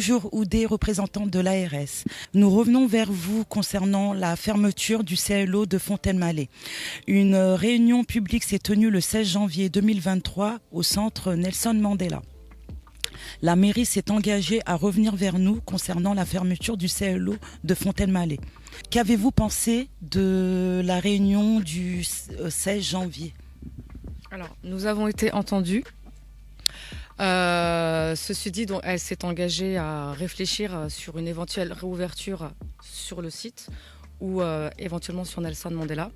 Bonjour Oudé, représentante de l'ARS. Nous revenons vers vous concernant la fermeture du CLO de Fontaine-Mallet. Une réunion publique s'est tenue le 16 janvier 2023 au centre Nelson Mandela. La mairie s'est engagée à revenir vers nous concernant la fermeture du CLO de Fontaine-Mallet. Qu'avez-vous pensé de la réunion du 16 janvier ? Alors, nous avons été entendus. Ceci dit, donc, elle s'est engagée à réfléchir sur une éventuelle réouverture sur le site ou éventuellement sur Nelson Mandela.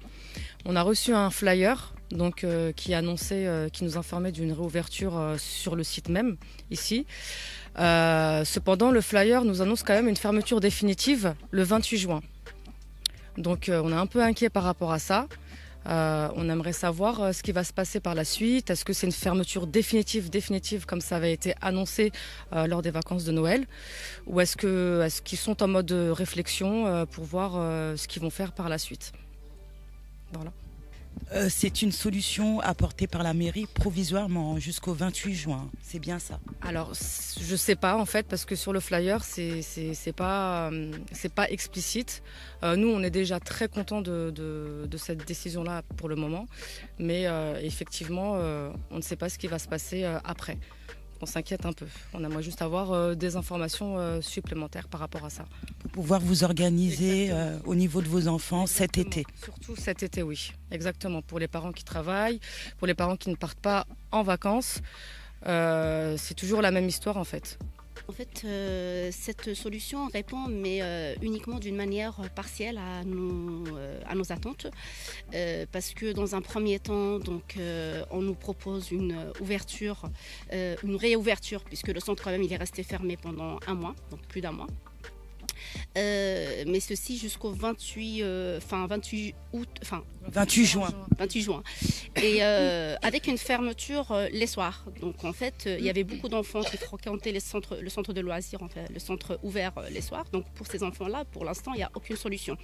On a reçu un flyer donc, qui annonçait, qui nous informait d'une réouverture sur le site même, ici. Cependant, le flyer nous annonce quand même une fermeture définitive le 28 juin. Donc, on est un peu inquiet par rapport à ça. On aimerait savoir ce qui va se passer par la suite. Est-ce que c'est une fermeture définitive comme ça avait été annoncé lors des vacances de Noël, ou est-ce qu'ils sont en mode réflexion pour voir ce qu'ils vont faire par la suite. Voilà. C'est une solution apportée par la mairie provisoirement jusqu'au 28 juin, c'est bien ça? Alors, je sais pas en fait, parce que sur le flyer, c'est pas explicite. Nous, on est déjà très contents de cette décision-là pour le moment, mais effectivement, on ne sait pas ce qui va se passer après. On s'inquiète un peu. On aimerait juste avoir des informations supplémentaires par rapport à ça. Pour pouvoir vous organiser au niveau de vos enfants cet été. Surtout cet été, oui. Exactement. Pour les parents qui travaillent, pour les parents qui ne partent pas en vacances. C'est toujours la même histoire en fait. En fait, cette solution répond, mais uniquement d'une manière partielle à nos attentes. Parce que dans un premier temps, donc, on nous propose une réouverture, puisque le centre quand même il est resté fermé pendant un mois, donc plus d'un mois. Mais ceci jusqu'au 28 juin. Et avec une fermeture les soirs. Donc en fait, il y avait beaucoup d'enfants qui fréquentaient le centre de loisirs, en fait, le centre ouvert les soirs. Donc pour ces enfants-là, pour l'instant, il n'y a aucune solution.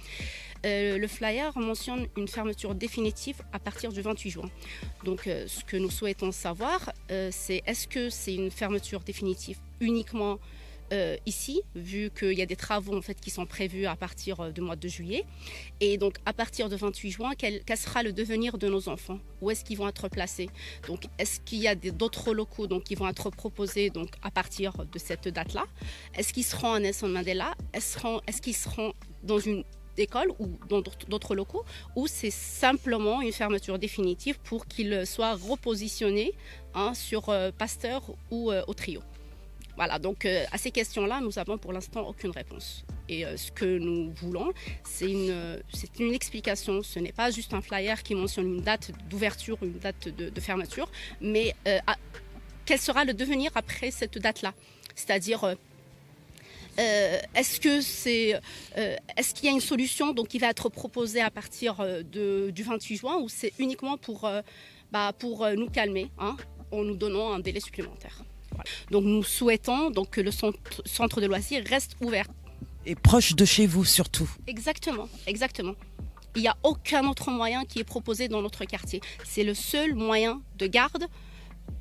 Le flyer mentionne une fermeture définitive à partir du 28 juin. Donc ce que nous souhaitons savoir, c'est est-ce que c'est une fermeture définitive uniquement ici, vu qu'il y a des travaux en fait, qui sont prévus à partir du mois de juillet. Et donc, à partir du 28 juin, quel sera le devenir de nos enfants? Où est-ce qu'ils vont être placés? Donc, est-ce qu'il y a d'autres locaux donc, qui vont être proposés donc, à partir de cette date-là? Est-ce qu'ils seront à Nelson Mandela? Est-ce qu'ils seront dans une école ou dans d'autres locaux? Ou c'est simplement une fermeture définitive pour qu'ils soient repositionnés sur Pasteur ou au Trio? Voilà, donc à ces questions-là, nous n'avons pour l'instant aucune réponse. Et ce que nous voulons, c'est une explication. Ce n'est pas juste un flyer qui mentionne une date d'ouverture, une date de fermeture, mais quel sera le devenir après cette date-là? C'est-à-dire, est-ce qu'il y a une solution donc, qui va être proposée à partir du 28 juin, ou c'est uniquement pour nous calmer en nous donnant un délai supplémentaire? Voilà. Donc nous souhaitons donc, que le centre de loisirs reste ouvert. Et proche de chez vous surtout. Exactement. Il n'y a aucun autre moyen qui est proposé dans notre quartier. C'est le seul moyen de garde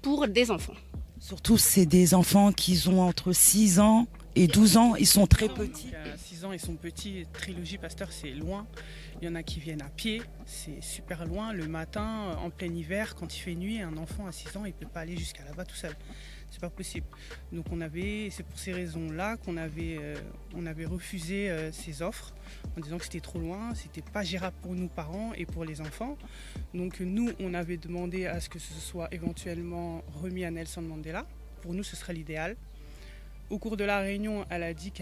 pour des enfants. Surtout, c'est des enfants qui ont entre 6 ans et 12 ans. Ils sont très petits. À 6 ans, ils sont petits. Trilogie Pasteur, c'est loin. Il y en a qui viennent à pied. C'est super loin. Le matin, en plein hiver, quand il fait nuit, un enfant à 6 ans, il ne peut pas aller jusqu'à là-bas tout seul. C'est pas possible. Donc c'est pour ces raisons-là qu'on avait refusé ces offres en disant que c'était trop loin, c'était pas gérable pour nous parents et pour les enfants. Donc nous, on avait demandé à ce que ce soit éventuellement remis à Nelson Mandela. Pour nous, ce serait l'idéal. Au cours de la réunion, elle a dit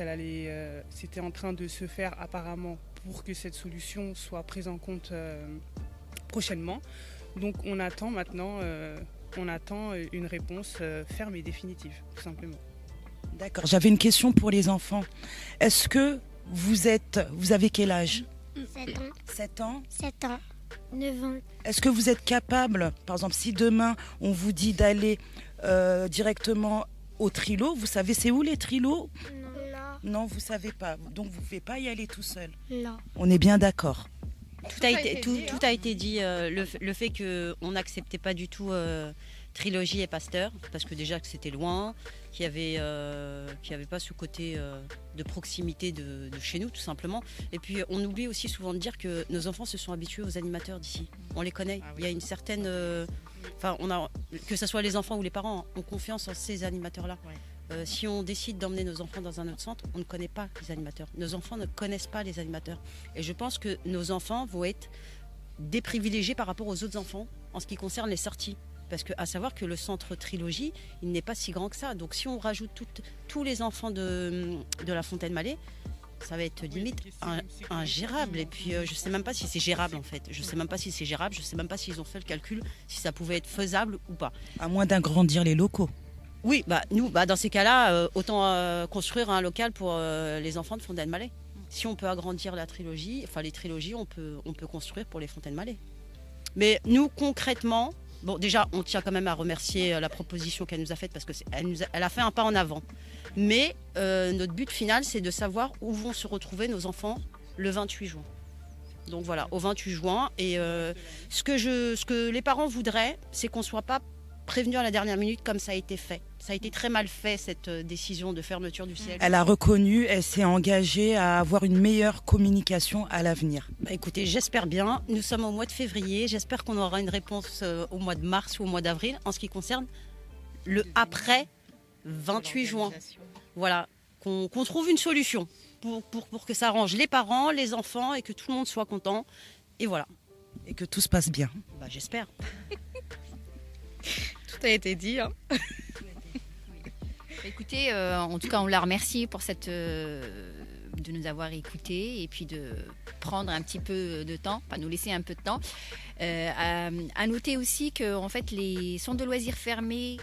c'était en train de se faire apparemment pour que cette solution soit prise en compte prochainement. Donc on attend maintenant. On attend une réponse ferme et définitive, tout simplement. D'accord. J'avais une question pour les enfants. Est-ce que vous avez quel âge? 7 ans. 7 ans? 7 ans. 9 ans. Est-ce que vous êtes capable, par exemple, si demain on vous dit d'aller directement au Trilo, vous savez c'est où les Trilos? Non, vous savez pas. Donc vous ne pouvez pas y aller tout seul? Non. On est bien d'accord. Tout a été dit, le fait qu'on n'acceptait pas du tout Trilogie et Pasteur, parce que déjà que c'était loin, qu'il n'y avait pas ce côté de proximité de chez nous, tout simplement. Et puis on oublie aussi souvent de dire que nos enfants se sont habitués aux animateurs d'ici. On les connaît. Ah oui. Il y a une certaine... que ce soit les enfants ou les parents, ont confiance en ces animateurs-là. Ouais. Si on décide d'emmener nos enfants dans un autre centre, on ne connaît pas les animateurs. Nos enfants ne connaissent pas les animateurs. Et je pense que nos enfants vont être déprivilégiés par rapport aux autres enfants en ce qui concerne les sorties. Parce qu'à savoir que le centre Trilogie, il n'est pas si grand que ça. Donc si on rajoute tous les enfants de la Fontaine-Mallet, ça va être limite ingérable. Et puis je ne sais même pas si c'est gérable en fait. Je ne sais même pas si c'est gérable, je ne sais même pas s'ils ont fait le calcul, si ça pouvait être faisable ou pas. À moins d'agrandir les locaux. Oui, nous, dans ces cas-là, autant construire un local pour les enfants de Fontaine-Mallet. Si on peut agrandir la trilogie, enfin les trilogies, on peut construire pour les Fontaine-Mallet. Mais nous, concrètement, bon, déjà, on tient quand même à remercier la proposition qu'elle nous a faite parce qu'elle a fait un pas en avant. Mais notre but final, c'est de savoir où vont se retrouver nos enfants le 28 juin. Donc voilà, au 28 juin. Et ce que les parents voudraient, c'est qu'on ne soit pas prévenu à la dernière minute comme ça a été fait. Ça a été très mal fait, cette décision de fermeture du CLO. Elle a reconnu, elle s'est engagée à avoir une meilleure communication à l'avenir. Écoutez, j'espère bien. Nous sommes au mois de février. J'espère qu'on aura une réponse au mois de mars ou au mois d'avril en ce qui concerne le après 28 juin. Voilà, qu'on trouve une solution pour que ça arrange les parents, les enfants et que tout le monde soit content. Et voilà. Et que tout se passe bien. J'espère. Tout a été dit. Hein. Écoutez, en tout cas, on la remercie pour de nous avoir écoutés et puis de prendre un petit peu de temps, nous laisser un peu de temps. À noter aussi que en fait, les centres de loisirs fermés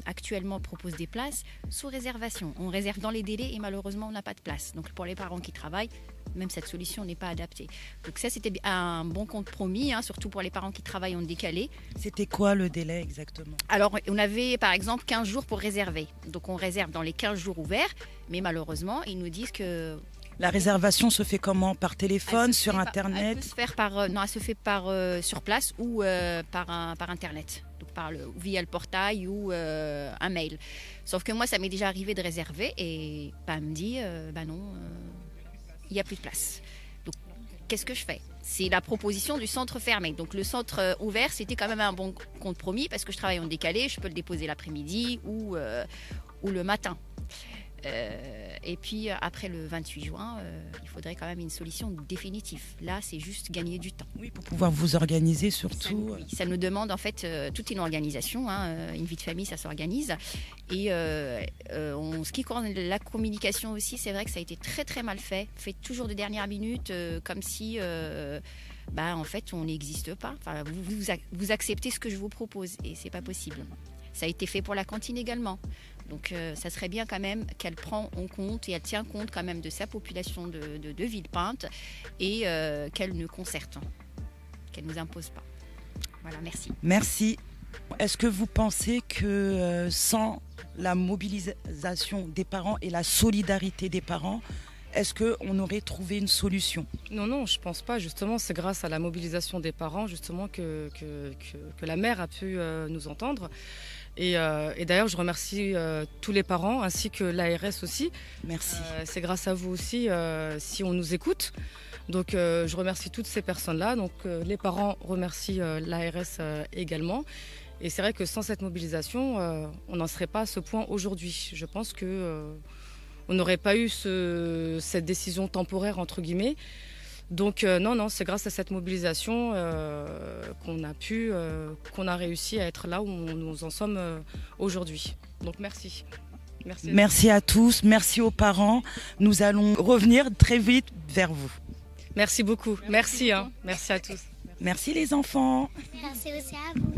actuellement proposent des places sous réservation. On réserve dans les délais et malheureusement, on n'a pas de place. Donc pour les parents qui travaillent, même cette solution n'est pas adaptée. Donc ça, c'était un bon compromis, surtout pour les parents qui travaillent en décalé. C'était quoi le délai exactement? Alors, on avait par exemple 15 jours pour réserver. Donc on réserve dans les 15 jours ouverts, mais malheureusement, ils nous disent que... La réservation se fait comment? Par téléphone, sur Internet? Elle se fait sur place ou par Internet. Donc via le portail ou un mail. Sauf que moi, ça m'est déjà arrivé de réserver et elle me dit, non, il n'y a plus de place. Donc, qu'est-ce que je fais? C'est la proposition du centre fermé. Donc, le centre ouvert, c'était quand même un bon compromis parce que je travaille en décalé, je peux le déposer l'après-midi ou le matin. Et puis après le 28 juin, il faudrait quand même une solution définitive. Là, c'est juste gagner du temps. Oui, pour pouvoir vous organiser surtout. Ça nous demande en fait toute une organisation. Une vie de famille, ça s'organise. Et en ce qui concerne la communication aussi, c'est vrai que ça a été très très mal fait toujours de dernière minute, comme si en fait on n'existe pas. Enfin, vous acceptez ce que je vous propose et c'est pas possible. Ça a été fait pour la cantine également. Donc ça serait bien quand même qu'elle prend en compte et elle tient compte quand même de sa population de Villepinte et qu'elle ne concerte, qu'elle ne nous impose pas. Voilà, merci. Merci. Est-ce que vous pensez que sans la mobilisation des parents et la solidarité des parents, est-ce qu'on aurait trouvé une solution? Non, je pense pas. Justement, c'est grâce à la mobilisation des parents justement que la maire a pu nous entendre. Et d'ailleurs, je remercie tous les parents ainsi que l'ARS aussi. Merci. C'est grâce à vous aussi si on nous écoute. Donc, je remercie toutes ces personnes-là. Donc, les parents remercient l'ARS également. Et c'est vrai que sans cette mobilisation, on n'en serait pas à ce point aujourd'hui. Je pense qu'on n'aurait pas eu cette décision temporaire, entre guillemets. Donc non, c'est grâce à cette mobilisation qu'on a réussi à être là où nous en sommes aujourd'hui. Donc merci. Merci à tous, merci aux parents. Nous allons revenir très vite vers vous. Merci beaucoup. Merci à tous. Merci les enfants. Merci aussi à vous.